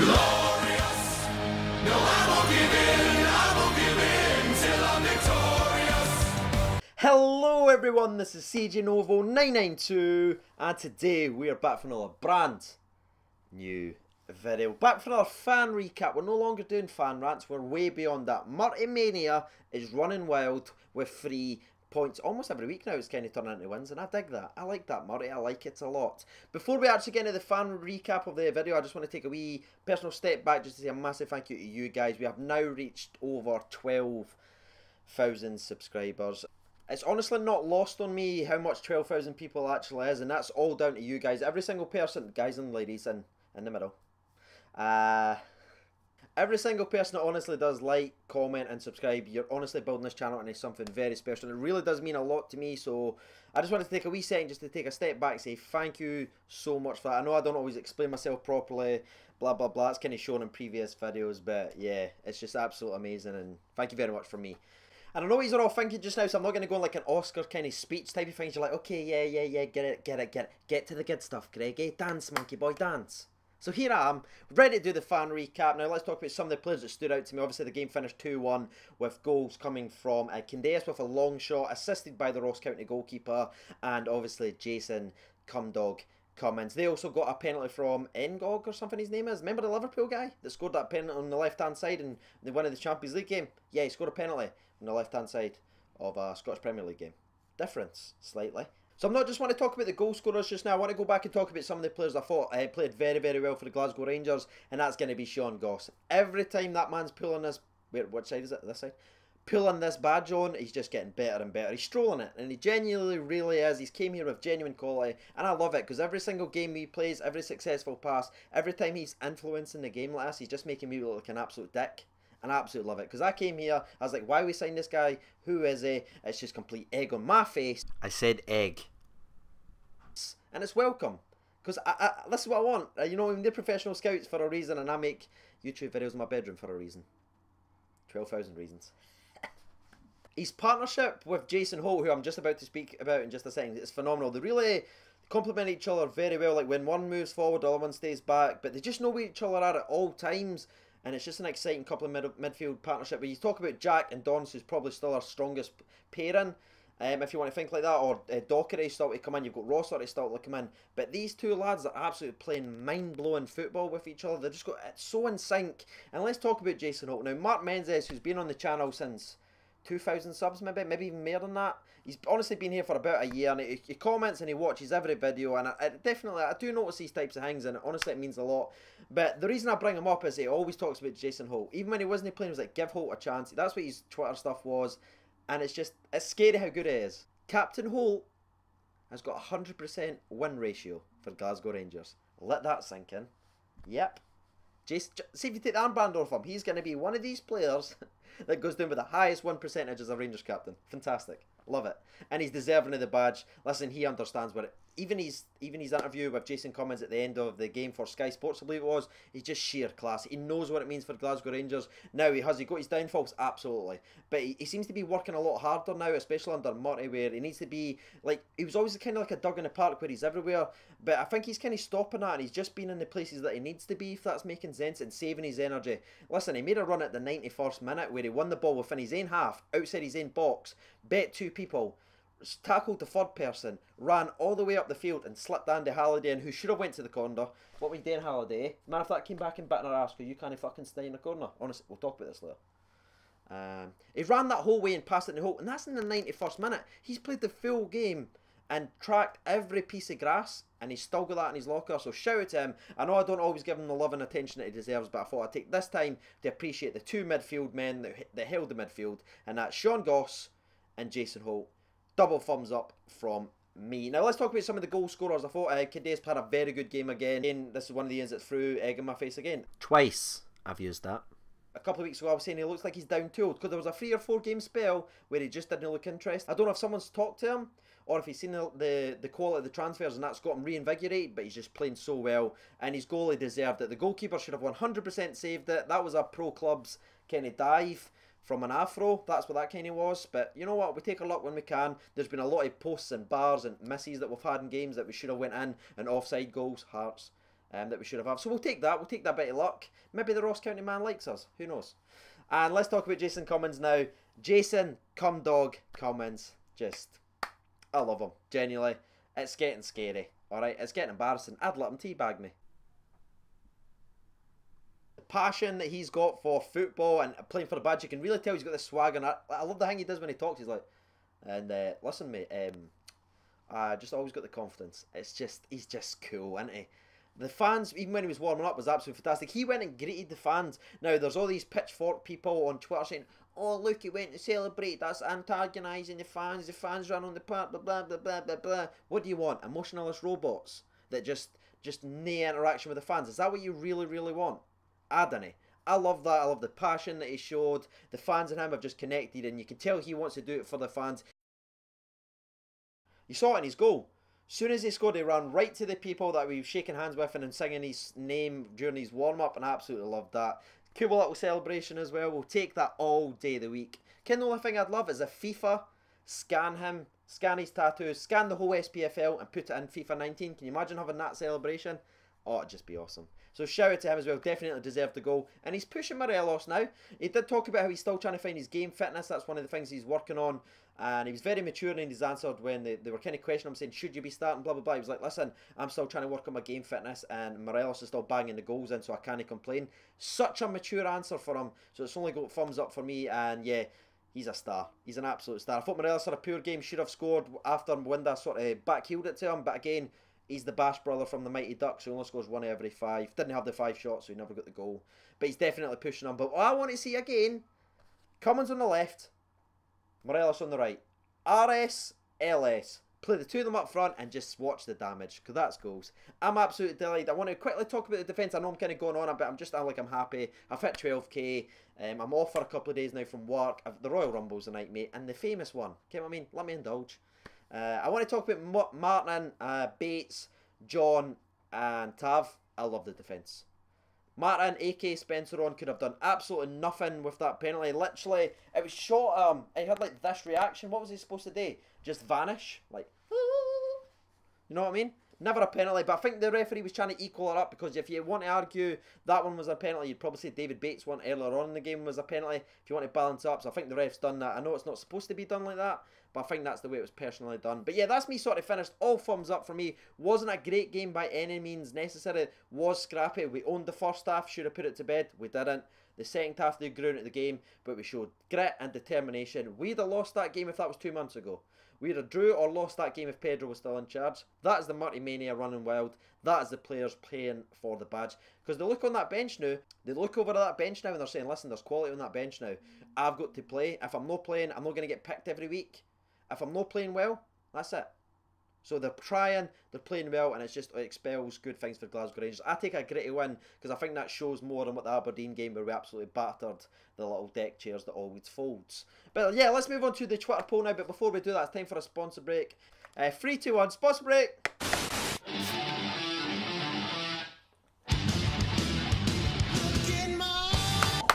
glorious. No, I won't give in till I'm victorious. Hello everyone, this is CJ Novo 992 and today we are back for another brand new video. Back for our fan recap. We're no longer doing fan rants, we're way beyond that. Murty Mania is running wild with 3 points almost every week now. It's kind of turning into wins and I dig that. I like that, Murty. I like it a lot. Before we actually get into the fan recap of the video, I just want to take a wee personal step back just to say a massive thank you to you guys. We have now reached over 12,000 subscribers. It's honestly not lost on me how much 12,000 people actually is, and that's all down to you guys. Every single person, guys and ladies in the middle. Every single person that honestly does like, comment and subscribe, you're honestly building this channel into something very special. And it really does mean a lot to me, so I just wanted to take a wee second just to take a step back and say thank you so much for that. I know I don't always explain myself properly, blah blah blah, it's kind of shown in previous videos, but yeah, it's just absolutely amazing and thank you very much from me. And I know you're all thinking just now, so I'm not going to go on like an Oscar kind of speech type of thing. You're like, okay, yeah, get it. Get to the good stuff, Greg. Hey, dance, monkey boy, dance. So here I am, ready to do the fan recap. Now let's talk about some of the players that stood out to me. Obviously the game finished 2-1 with goals coming from Candace with a long shot, assisted by the Ross County goalkeeper, and obviously Jason Cummings. They also got a penalty from Ngog or something his name is. Remember the Liverpool guy that scored that penalty on the left-hand side in the winning the Champions League game? Yeah, he scored a penalty on the left-hand side of a Scottish Premier League game. Difference, slightly. So I'm not just want to talk about the goal scorers just now. I want to go back and talk about some of the players I thought played very, very well for the Glasgow Rangers, and that's going to be Sean Goss. Every time that man's pulling this, what side is it? This side? Pulling this badge on, he's just getting better and better. He's strolling it, and he genuinely really is. He's came here with genuine quality, and I love it, because every single game he plays, every successful pass, every time he's influencing the game like this, he's just making me look like an absolute dick. And I absolutely love it, because I came here, I was like, why we sign this guy? Who is he? It's just complete egg on my face. I said egg. And it's welcome, because this is what I want. You know, they're professional scouts for a reason, and I make YouTube videos in my bedroom for a reason. 12,000 reasons. His partnership with Jason Holt, who I'm just about to speak about in just a second, is phenomenal. They really complement each other very well. Like when one moves forward, the other one stays back, but they just know where each other are at all times. And it's just an exciting couple of midfield partnership. But you talk about Jack and Dons, who's probably still our strongest pairing, if you want to think like that, or Dockery still to come in. You've got Ross still to come in. But these two lads are absolutely playing mind-blowing football with each other. They're just got it's so in sync. And let's talk about Jason Holt now. Mark Menzies, who's been on the channel since 2,000 subs, maybe even more than that. He's honestly been here for about a year, and he comments and he watches every video, and I do notice these types of things, and honestly it means a lot. But the reason I bring him up is he always talks about Jason Holt. Even when he wasn't playing, he was like, give Holt a chance. That's what his Twitter stuff was, and it's scary how good he is. Captain Holt has got a 100% win ratio for Glasgow Rangers. Let that sink in. Yep. Jason, see if you take the armband off him, he's going to be one of these players that goes down with the highest win percentage as a Rangers captain. Fantastic. Love it. And he's deserving of the badge. Listen, he understands what it... Even his interview with Jason Cummings at the end of the game for Sky Sports, I believe it was, he's just sheer class. He knows what it means for Glasgow Rangers. Now, has he got his downfalls? Absolutely. But he seems to be working a lot harder now, especially under Murty, where he needs to be, like, he was always kind of like a dog in the park where he's everywhere. But I think he's kind of stopping that, and he's just been in the places that he needs to be, if that's making sense, and saving his energy. Listen, he made a run at the 91st minute where he won the ball within his own half, outside his own box, bet 2 people, tackled the third person, ran all the way up the field and slipped Andy Halliday in, who should have went to the corner. What was Dan Halliday? Man, if that came back and bit in our ass, you can't fucking stay in the corner. Honestly, we'll talk about this later. He ran that whole way and passed it in the hole, and that's in the 91st minute. He's played the full game and tracked every piece of grass, and he's still got that in his locker, so shout out to him. I know I don't always give him the love and attention that he deserves, but I thought I'd take this time to appreciate the 2 midfield men that held the midfield, and that's Sean Goss and Jason Holt. Double thumbs up from me. Now let's talk about some of the goal scorers. I thought Candace had a very good game again. This is one of the ends that threw egg in my face again. Twice I've used that. A couple of weeks ago I was saying he looks like he's down tools, because there was a 3 or 4 game spell where he just didn't look interested. I don't know if someone's talked to him or if he's seen the quality of the transfers and that's got him reinvigorated, but he's just playing so well, and his goalie deserved it. The goalkeeper should have 100% saved it. That was a pro club's kind of dive from an afro. That's what that kind of was. But you know what, we take our luck when we can. There's been a lot of posts and bars and misses that we've had in games that we should have went in, and offside goals, hearts. that we should have. So we'll take that. We'll take that bit of luck. Maybe the Ross County man likes us. Who knows? And let's talk about Jason Cummins now. Jason Cumdog Cummins. Just, I love him. Genuinely. It's getting scary. Alright, it's getting embarrassing. I'd let him teabag me. The passion that he's got for football and playing for the badge, you can really tell he's got this swag. And I love the thing he does when he talks. He's like, and listen, mate, I just always got the confidence. It's just, he's just cool, isn't he? The fans, even when he was warming up, was absolutely fantastic. He went and greeted the fans. Now, there's all these pitchfork people on Twitter saying, oh, look, he went to celebrate. That's antagonising the fans. The fans run on the park, blah, blah, blah, blah, blah, blah. What do you want? Emotionless robots that just no interaction with the fans? Is that what you really, really want? I don't know. I love that. I love the passion that he showed. The fans and him have just connected, and you can tell he wants to do it for the fans. You saw it in his goal. As soon as he scored, he ran right to the people that we were shaking hands with and singing his name during his warm-up, and I absolutely loved that. Cool little celebration as well. We'll take that all day of the week. The only thing I'd love is a FIFA, scan him, scan his tattoos, scan the whole SPFL and put it in FIFA 19. Can you imagine having that celebration? Oh, it'd just be awesome. So shout out to him as well. Definitely deserved the goal. And he's pushing Morelos now. He did talk about how he's still trying to find his game fitness. That's one of the things he's working on. And he was very mature in his answer when they were kind of questioning him, saying, should you be starting, blah, blah, blah. He was like, listen, I'm still trying to work on my game fitness, and Morelos is still banging the goals in, so I can't complain. Such a mature answer for him. So it's only got thumbs up for me, and yeah, he's a star. He's an absolute star. I thought Morelos had a poor game, should have scored after Mwenda sort of backheeled it to him, but again, he's the Bash brother from the Mighty Ducks, who only scores 1 every 5. Didn't have the 5 shots, so he never got the goal. But he's definitely pushing him. But what I want to see again, Cummins on the left, Morelos on the right. RS, LS. Play the two of them up front and just watch the damage, because that's goals. I'm absolutely delighted. I want to quickly talk about the defence. I know I'm kind of going on a bit. I'm happy. I've hit 12k. I'm off for a couple of days now from work. The Royal Rumble's tonight, mate. And the famous one. Okay, what I mean? Let me indulge. I want to talk about Martin, Bates, John and Tav. I love the defence. Martin, a.k.a. Spencer on, could have done absolutely nothing with that penalty. Literally, it was shot, he had like this reaction. What was he supposed to do? Just vanish? Like, you know what I mean? Never a penalty, but I think the referee was trying to equal it up, because if you want to argue that one was a penalty, you'd probably say David Bates' one earlier on in the game was a penalty, if you want to balance up. So I think the ref's done that. I know it's not supposed to be done like that, but I think that's the way it was personally done. But yeah, that's me sort of finished. All thumbs up for me. Wasn't a great game by any means necessary. Was scrappy. We owned the first half. Should have put it to bed. We didn't. The second half, they grew into the game, but we showed grit and determination. We'd have lost that game if that was 2 months ago. We'd have drew or lost that game if Pedro was still in charge. That is the Multimania running wild. That is the players playing for the badge. Because they look on that bench now. They look over at that bench now and they're saying, listen, there's quality on that bench now. I've got to play. If I'm not playing, I'm not going to get picked every week. If I'm not playing well, that's it. So they're trying, they're playing well, and it expels good things for Glasgow Rangers. I take a gritty win, because I think that shows more than what the Aberdeen game where we absolutely battered the little deck chairs that always folds. But yeah, let's move on to the Twitter poll now. But before we do that, it's time for a sponsor break. 3, 2, 1, sponsor break!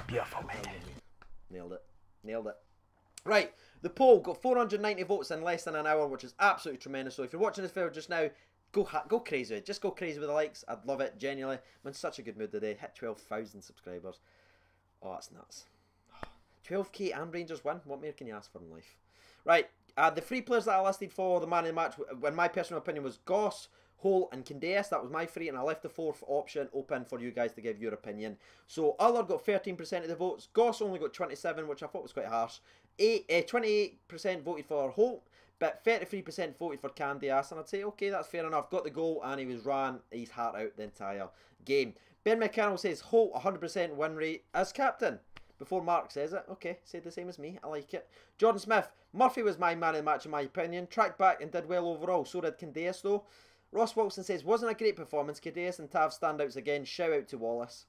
Beautiful, man. Nailed it. Nailed it. Right, the poll got 490 votes in less than an hour, which is absolutely tremendous. So if you're watching this video just now, go crazy. Just go crazy with the likes. I'd love it, genuinely. I'm in such a good mood today. Hit 12,000 subscribers. Oh, that's nuts. 12k and Rangers win. What more can you ask for in life? Right, the 3 players that I listed for the man of the match, when my personal opinion was Goss, Holt and Candeas. That was my 3, and I left the 4th option open for you guys to give your opinion. So Uller got 13% of the votes. Goss only got 27, which I thought was quite harsh. 28% voted for Holt, but 33% voted for Candeas, and I'd say, okay, that's fair enough. Got the goal, and he ran his heart out the entire game. Ben McCannell says Holt 100% win rate as captain. Before Mark says it, okay, said the same as me, I like it. Jordan Smith, Murphy was my man of the match in my opinion. Tracked back and did well overall, so did Candeas though. Ross Wilson says, wasn't a great performance. Candeas and Tav standouts again. Shout out to Wallace.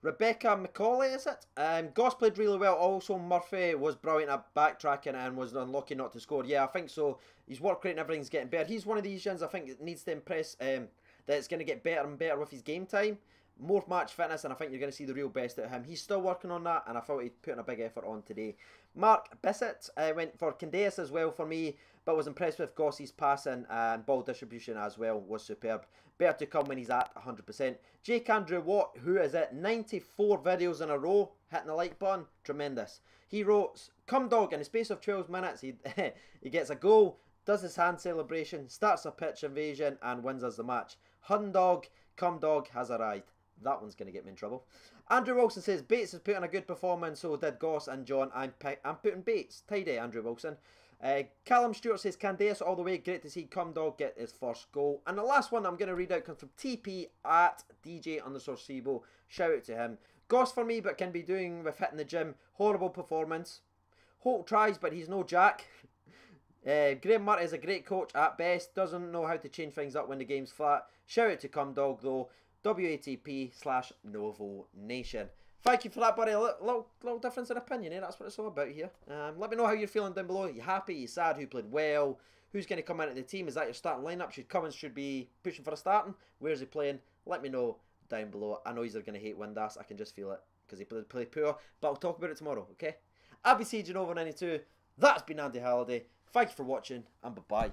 Rebecca McCauley, is it? Goss played really well. Also, Murphy was brilliant at backtracking and was unlucky not to score. Yeah, I think so. His work rate and everything's getting better. He's one of these young's I think that needs to impress, that it's going to get better and better with his game time. more match fitness, and I think you're going to see the real best out of him. He's still working on that, and I thought he'd put in a big effort on today. Mark Bissett went for Candace as well for me, but was impressed with Gossie's passing and ball distribution as well, was superb. Better to come when he's at 100%. Jake Andrew Watt, who is at 94 videos in a row, hitting the like button, tremendous. He wrote, Cum Dog, in the space of 12 minutes, he gets a goal, does his hand celebration, starts a pitch invasion, and wins us the match. Hun Dog, Cum Dog has arrived. That one's going to get me in trouble. Andrew Wilson says, Bates has put in a good performance, so did Goss and John. I'm putting Bates. Tidy, Andrew Wilson. Callum Stewart says, Candace all the way. Great to see Cum Dog get his first goal. And the last one I'm going to read out comes from TP at DJ_Sebo. Shout out to him. Goss for me, but can be doing with hitting the gym. Horrible performance. Holt tries, but he's no Jack. Graham Murray is a great coach at best. Doesn't know how to change things up when the game's flat. Shout out to Cum Dog though. WATP/Novo Nation. Thank you for that, buddy. A little difference in opinion, eh? That's what it's all about here. Let me know how you're feeling down below. Are you happy? Are you sad? Who played well? Who's going to come into the team? Is that your starting lineup? Cummins should be pushing for a starting. Where's he playing? Let me know down below. I know you're going to hate Windass. I can just feel it because he played poor. But I'll talk about it tomorrow, okay? I'll be CJNova92. That's been Andy Halliday. Thank you for watching, and bye-bye.